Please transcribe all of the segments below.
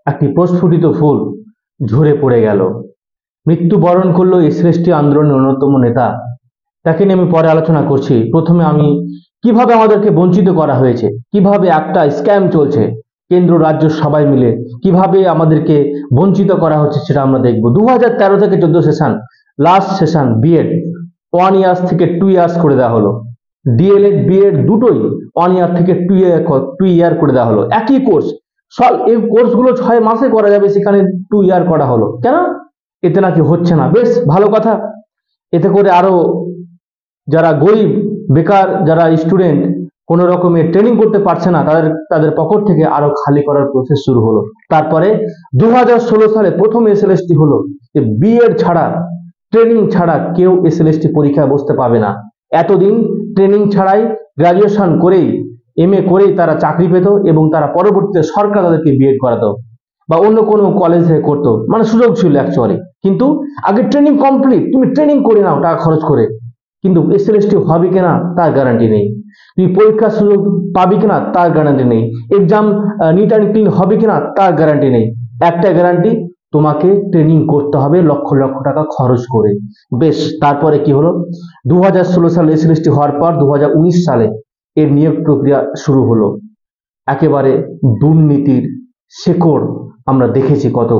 একটি প্রস্ফুটিত ফুল ঝরে পড়ে গেল। মৃত্যুবরণ করলো এসএলএসটি আন্দোলনের অন্যতম নেতা। তাকে নিয়ে আমি পরে আলোচনা করছি। প্রথমে আমি কিভাবে আমাদেরকে বঞ্চিত করা হয়েছে, কিভাবে একটা স্ক্যাম চলছে কেন্দ্র রাজ্য সবাই মিলে, কিভাবে আমাদেরকে বঞ্চিত করা হচ্ছে সেটা আমরা দেখব। 2013 থেকে 14 session, last session B Ed 1 years থেকে 2 ইয়ার্স করে দেওয়া হলো। ডিএলএড বিএড দুটোই 1 ইয়ার থেকে 2 ইয়ার করে দেওয়া হলো। একই কোর্স, এই কোর্সগুলো 6 মাসে করা যাবে, সেখানে 2 ইয়ার করা হলো কেন? এতে নাকি হচ্ছে না। বেশ ভালো কথা। এতে করে আরো যারা গরিব বেকার যারা স্টুডেন্ট কোনো রকমের ট্রেনিং করতে পারছে না, তাদের পকেট থেকে আরো খালি করার প্রসেস শুরু হলো। তারপরে 2016 সালে প্রথম এসএলএসটি হলো যে বিএড ছাড়া, ট্রেনিং ছাড়া কেউ এসএলএসটি পরীক্ষায় বসতে পাবে না। এতদিন ট্রেনিং ছাড়াই, গ্রাজুয়েশন করেই, এমএ করেই তারা চাকরি পেত এবং তারা পরবর্তীতে সরকার তাদেরকে বিএড করাতো বা অন্য কোনো কলেজ থেকে করতো, মানে সুযোগ ছিল অ্যাকচুয়ালি। কিন্তু আগে ট্রেনিং কমপ্লিট, তুমি ট্রেনিং করে নাও টাকা খরচ করে, কিন্তু এসএলএসটি হবে কিনা তার গ্যারান্টি নেই। তুমি পরীক্ষার সুযোগ পাবি কিনা তার গ্যারান্টি নেই। এক্সাম নিট অ্যান্ড ক্লিন হবে কিনা তার গ্যারান্টি নেই। একটা গ্যারান্টি, তোমাকে ট্রেনিং করতে হবে লক্ষ লক্ষ টাকা খরচ করে। বেশ, তারপরে কি হলো? 2016 সালে এসএলএসটি হওয়ার পর 2019 সালে এর নিয়োগ প্রক্রিয়া শুরু হলো। একেবারে দুর্নীতির শেকড় আমরা দেখেছি কত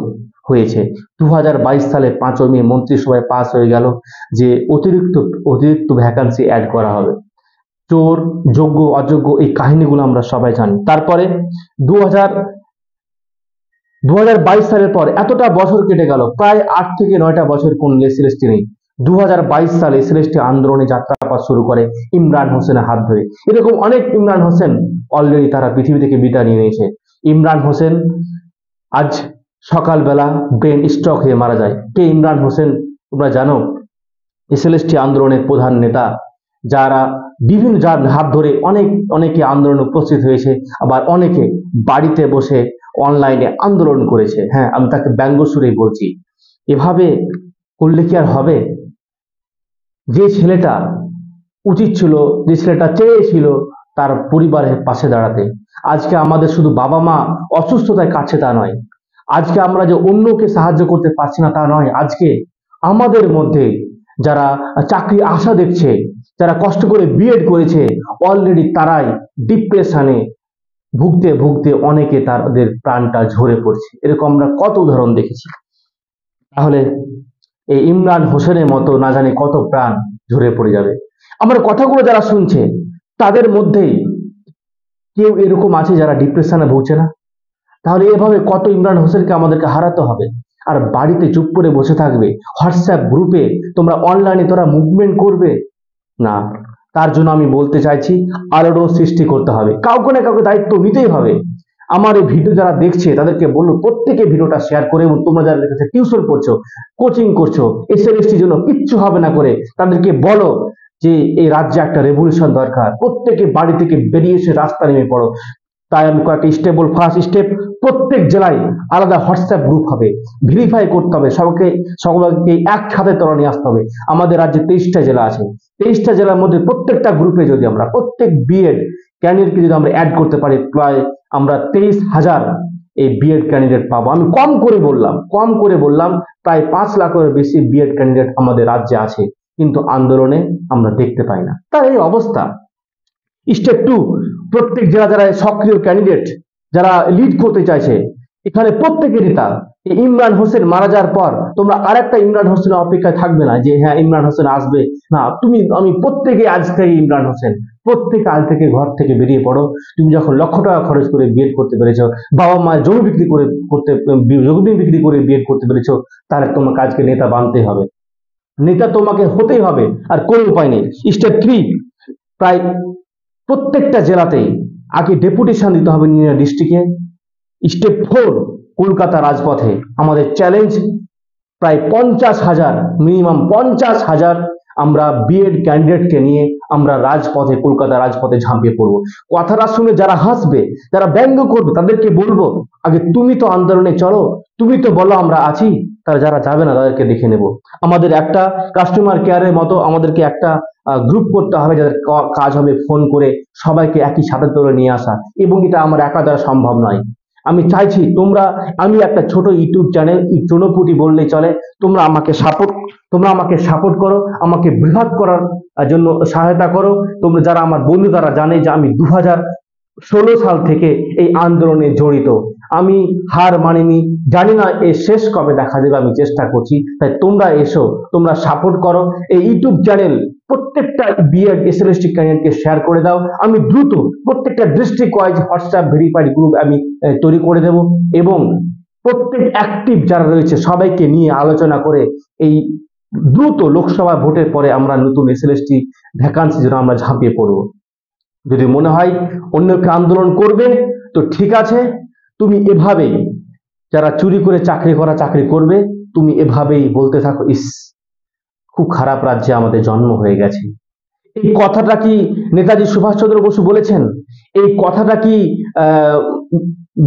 হয়েছে। 2022 সালে 5 মে মন্ত্রিসভায় পাস হয়ে গেল যে অতিরিক্ত ভ্যাকান্সি অ্যাড করা হবে। চোর, যোগ্য অযোগ্য, এই কাহিনীগুলো আমরা সবাই জানি। তারপরে 2022 সালের পর এতটা বছর কেটে গেল, প্রায় 8 থেকে 9টা বছর কোন এসএলএসটি নেই। 2022 সালে এসএলএসটি আন্দোলনে যাত্রাপথ শুরু করে ইমরান হোসেনের হাত ধরে। এরকম অনেক ইমরান হোসেন অলরেডি তারা পৃথিবী থেকে বিদায় নিয়ে নিয়েছে। ইমরান হোসেন আজ সকালবেলা ব্রেন স্ট্রোক হয়ে মারা যায়। কে ইমরান হোসেন তোমরা জানো? এসএলএসটি আন্দোলনের প্রধান নেতা, যার হাত ধরে অনেকে আন্দোলনে উপস্থিত হয়েছে, আবার অনেকে বাড়িতে বসে অনলাইনে আন্দোলন করেছে। হ্যাঁ, আমি তাকে ব্যঙ্গ সুরেই বলছি। এভাবে করলে কি আর হবে? যে ছেলেটা উচিত ছিল, যে ছেলেটা চেয়েছিল তার পরিবারের পাশে দাঁড়াতে, আজকে আমাদের শুধু বাবা মা অসুস্থতায় কাছে তা নয়, আজকে আমরা যে অন্যকে সাহায্য করতে পারছি না তা নয়, আজকে আমাদের মধ্যে যারা চাকরি আশা দেখছে, যারা কষ্ট করে বিএড করেছে, অলরেডি তারাই ডিপ্রেশনে ভুগতে ভুগতে অনেকে তাদের প্রাণটা ঝরে পড়ছে। এরকম আমরা কত উদাহরণ দেখেছি। তাহলে এই ইমরান হোসেনের মতো না জানি কত প্রাণ ঝরে পড়ে যাবে। আমার কথাগুলো যারা শুনছে তাদের মধ্যেই কেউ এরকম আছে যারা ডিপ্রেশনে ভুগছে না? তাহলে এভাবে কত ইমরান হোসেনকে আমাদেরকে হারাতে হবে। আর বাড়িতে চুপ করে বসে থাকবে, হোয়াটসঅ্যাপ গ্রুপে তোমরা অনলাইনে তোরা মুভমেন্ট করবে না? তার জন্য আমি বলতে চাইছি, আলোড়ন সৃষ্টি করতে হবে, কাউকে না কাউকে দায়িত্ব নিতেই হবে। আমার এই ভিডিও যারা দেখছে তাদেরকে বলবো প্রত্যেকে ভিডিওটা শেয়ার করে, এবং তোমরা যারা দেখেছো টিউশন করছো, কোচিং করছো, এসএলএসটির জন্য কিচ্ছু হবে না করে তাদেরকে বলো যে এই রাজ্যে একটা রেভলিউশন দরকার। প্রত্যেকে বাড়ি থেকে বেরিয়ে এসে রাস্তা নেমে পড়ো। তাই আমি কয়েকটা স্টেপ বল। ফার্স্ট স্টেপ, প্রত্যেক জেলায় আলাদা হোয়াটসঅ্যাপ গ্রুপ হবে, ভেরিফাই করতে হবে, সকলকে একসাথে তোলা নিয়ে আসতে হবে। আমাদের রাজ্যে 23টা জেলা আছে, 23টা জেলার মধ্যে প্রত্যেকটা গ্রুপে যদি আমরা প্রত্যেক বিএড ক্যান্ডিডেটকে যদি আমরা অ্যাড করতে পারি, প্রায় আমরা 23,000 এই বিএড ক্যান্ডিডেট পাবো। আমি কম করে বললাম প্রায় 5 লাখের বেশি বিএড ক্যান্ডিডেট আমাদের রাজ্যে আছে, কিন্তু আন্দোলনে আমরা দেখতে পাই না। তার এই অবস্থা। স্টেপ 2, প্রত্যেক জেলা যারা সক্রিয় ক্যান্ডিডেট যারা লিড করতে চাইছে, এখানে প্রত্যেকের নেতা ইমরান হোসেন মারা যাওয়ার পর তোমরা আরেকটা ইমরান হোসেনের অপেক্ষায় থাকবে না যে হ্যাঁ ইমরান হোসেন আসবে না। আমি প্রত্যেকে আজ থেকে ইমরান হোসেন, প্রত্যেকে আজ থেকে ঘর থেকে বেরিয়ে পড়ো। তুমি যখন লক্ষ টাকা খরচ করে বিএড করতে পেরেছো, বাবা মায়ের জমি বিক্রি করে বিএড করতে পেরেছো, তাহলে তোমাকে আজকে নেতা বানতে হবে, নেতা তোমাকে হতেই হবে, আর কোনো উপায় নেই। স্টেপ 3, প্রায় প্রত্যেকটা জেলাতেই আগে ডেপুটেশন দিতে হবে ডিস্ট্রিক্টে। স্টেপ 4, কলকাতা রাজপথে আমাদের চ্যালেঞ্জ, প্রায় 50,000, মিনিমাম 50,000 আমরা বিএড ক্যান্ডিডেটকে নিয়ে আমরা রাজপথে, কলকাতা রাজপথে ঝাঁপিয়ে পড়বো। কথাটা শুনে যারা হাসবে, যারা ব্যঙ্গ করবে, তাদেরকে বলবো আগে তুমি তো আন্দোলনে চলো, তুমি তো বলো আমরা আছি। তারা যারা যাবে না তাদেরকে দেখে নেব। আমাদের একটা কাস্টমার কেয়ারের মতো আমাদেরকে একটা গ্রুপ করতে হবে, যাদের কাজ হবে ফোন করে সবাইকে একই সাথে তুলে নিয়ে আসা, এবং এটা আমার একা দ্বারা সম্ভব নয়। আমি চাইছি আমি একটা ছোট ইউটিউব চ্যানেল চুনোপুটি বললেই চলে, তোমরা আমাকে সাপোর্ট করো, আমাকে বৃহৎ করার জন্য সহায়তা করো। তোমরা যারা আমার বন্ধু তারা জানে যে আমি 2016 সাল থেকে এই আন্দোলনে জড়িত। আমি হার মানিনি, জানি না এর শেষ কবে দেখা যাবে, আমি চেষ্টা করছি। তাই তোমরা এসো, তোমরা সাপোর্ট করো এই ইউটিউব চ্যানেল, প্রত্যেকটা বিএড এসএলএসটি ক্যান্ডিডেটকে শেয়ার করে দাও। আমি দ্রুত প্রত্যেকটা district wise WhatsApp verified group আমি তৈরি করে দেব, এবং প্রত্যেক অ্যাক্টিভ যারা রয়েছে সবাইকে নিয়ে আলোচনা করে এই দ্রুত লোকসভা ভোটের পরে আমরা নতুন এসএলএসটি ভ্যাকান্সি জন্য আমরা ঝাঁপিয়ে পড়ব। যদি মনে হয় অন্যকে আন্দোলন করবে তো ঠিক আছে, তুমি এভাবেই যারা চুরি করে চাকরি করবে, তুমি এভাবেই বলতে থাকো, ইস খুব খারাপ রাজ্যে আমাদের জন্ম হয়ে গেছে। এই কথাটা কি নেতাজি সুভাষচন্দ্র বসু বলেছেন? এই কথাটা কি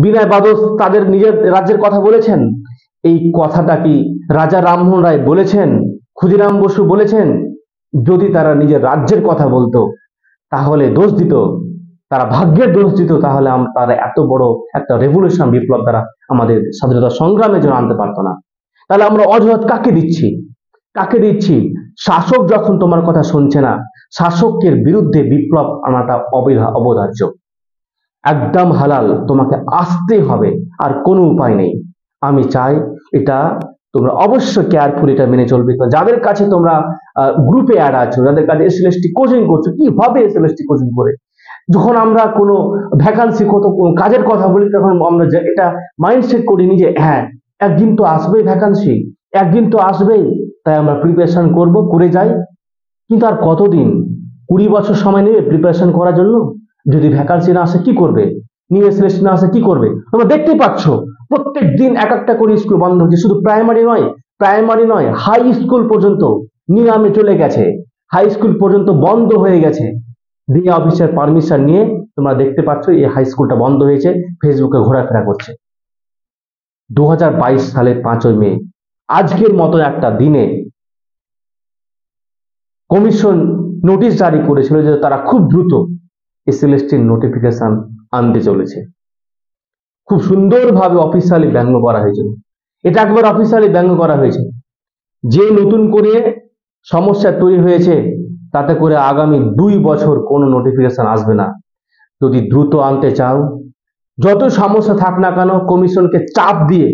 বিনয় বাদল তাদের নিজের রাজ্যের কথা বলেছেন? এই কথাটা কি রাজা রামমোহন রায় বলেছেন? ক্ষুদিরাম বসু বলেছেন? যদি তারা নিজের রাজ্যের কথা বলতো, তাহলে দোষ দিত, তারা ভাগ্যের দোষ দিত, তাহলে তারা এত বড় একটা রেভলিউশন বিপ্লব তারা আমাদের স্বাধীনতা সংগ্রামের জন্য আনতে পারতো না। তাহলে আমরা অজুহাত কাকে দিচ্ছি? শাসক যখন তোমার কথা শুনছে না, শাসকের বিরুদ্ধে বিপ্লব আনাটা অবধার্য, একদম হালাল, তোমাকে আসতে হবে, আর কোনো উপায় নেই। আমি চাই এটা তোমরা অবশ্যই কেয়ারফুল এটা মেনে চলবে। তো যাদের কাছে তোমরা গ্রুপে অ্যাড আছো, যাদের কাছে এসএলএসটি কোচিং করছো, কিভাবে এসএলএসটি কোচিং করে যখন আমরা কোনো ভ্যাকান্সি কাজের কথা বলি, তখন আমরা এটা মাইন্ডসেট করিনি যে হ্যাঁ একদিন তো আসবেই ভ্যাকান্সি, একদিন তো আসবেই, তাই আমরা প্রিপারেশন করে যাই। কিন্তু আর কতদিন? 20 বছর সময় নেবে প্রিপারেশন করার জন্য। যদি ভ্যাকান্সি না আসে কি করবে? নিউ এসএলএসটি না আসে কি করবে? তোমরা দেখতেই পাচ্ছ প্রত্যেক দিন এক একটা করে স্কুল বন্ধ হচ্ছে। শুধু প্রাইমারি নয়, হাই স্কুল পর্যন্ত নিলামে চলে গেছে, হাই স্কুল পর্যন্ত বন্ধ হয়ে গেছে। ডিএ অফিসের পারমিশন নিয়ে তোমরা দেখতে পাচ্ছ এই হাই স্কুলটা বন্ধ হয়েছে, ফেসবুকে ঘোরাফেরা করছে। 2022 সালের 5ই মে আজকের মতো একটা দিনে কমিশন নোটিশ জারি করেছিল যে তারা খুব দ্রুত এসএলএসটির নোটিফিকেশন আনতে চলেছে। খুব সুন্দরভাবে অফিসিয়ালি ব্যঙ্গ করা হয়েছিল, এটা একবার অফিসিয়ালি ব্যঙ্গ করা হয়েছে যে নতুন করে সমস্যা তৈরি হয়েছে, তাতে করে আগামী 2 বছর কোনো নোটিফিকেশন আসবে না। যদি দ্রুত আনতে চাও, যত সমস্যা থাক না কেন, কমিশনকে চাপ দিয়ে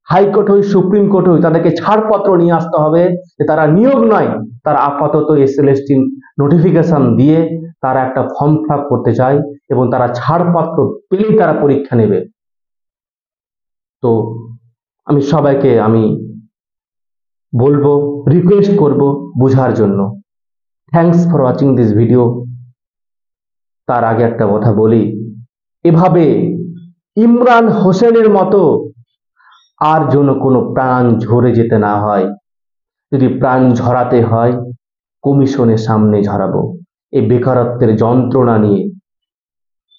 হাইকোর্ট হই সুপ্রিম কোর্ট হই তাদেরকে ছাড়পত্র নিয়ে আসতে হবে যে তারা নিয়োগ নয়, তারা আপাতত এসএলএসটি নোটিফিকেশন দিয়ে তারা একটা ফর্ম ফিল আপ করতে চায়, এবং তারা ছাড়পত্র পেলেই তারা পরীক্ষা নেবে। তো আমি সবাইকে বলবো, রিকোয়েস্ট করব বোঝার জন্য। Thanks for watching this video. তার আগে একটা কথা বলি, এভাবে ইমরান হোসেনের মতো আর যেন কোনো প্রাণ ঝরে যেতে না হয়। যদি প্রাণ ঝরাতে হয়, কমিশনের সামনে ঝরাবো। এই বেকারত্বের যন্ত্রণা নিয়ে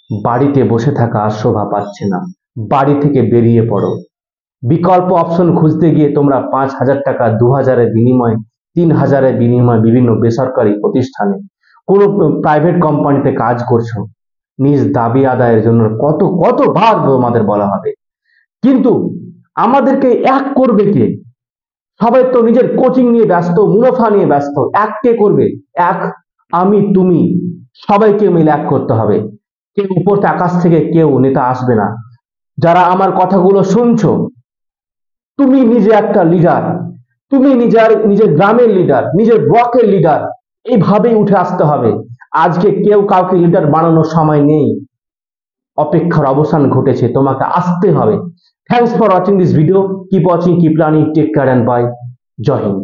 বাড়িতে বসে থাকা আর শোভা পাচ্ছে না, বাড়ি থেকে বেরিয়ে পড়ো। বিকল্প অপশন খুঁজতে গিয়ে তোমরা 5,000 টাকা, 2,000-এর বিনিময়ে, 3,000-এর বিনিময়ে বিভিন্ন বেসরকারি প্রতিষ্ঠানে, কোনো প্রাইভেট কোম্পানিতে কাজ করছো। নিজ দাবি আদায়ের জন্য কতবার তোমাদের বলা হবে, কিন্তু আমাদেরকে এক করবে কে? সবাই তো নিজের কোচিং নিয়ে ব্যস্ত, মুনাফা নিয়ে ব্যস্ত। এক কে করবে? এক আমি, তুমি, সবাইকে মিলে এক করতে হবে। কেউ উপর আকাশ থেকে কেউ নেতা আসবে না। যারা আমার কথাগুলো শুনছো, তুমি নিজে একটা লিডার, তুমি নিজের গ্রামের লিডার, নিজের ব্লকের লিডার, এইভাবেই উঠে আসতে হবে। আজকে কেউ কাউকে লিডার বানানোর সময় নেই, অপেক্ষার অবসান ঘটেছে, তোমাকে আসতে হবে। Thanks for watching this video. Keep watching, keep learning, take care and bye. জয় হিন্দ।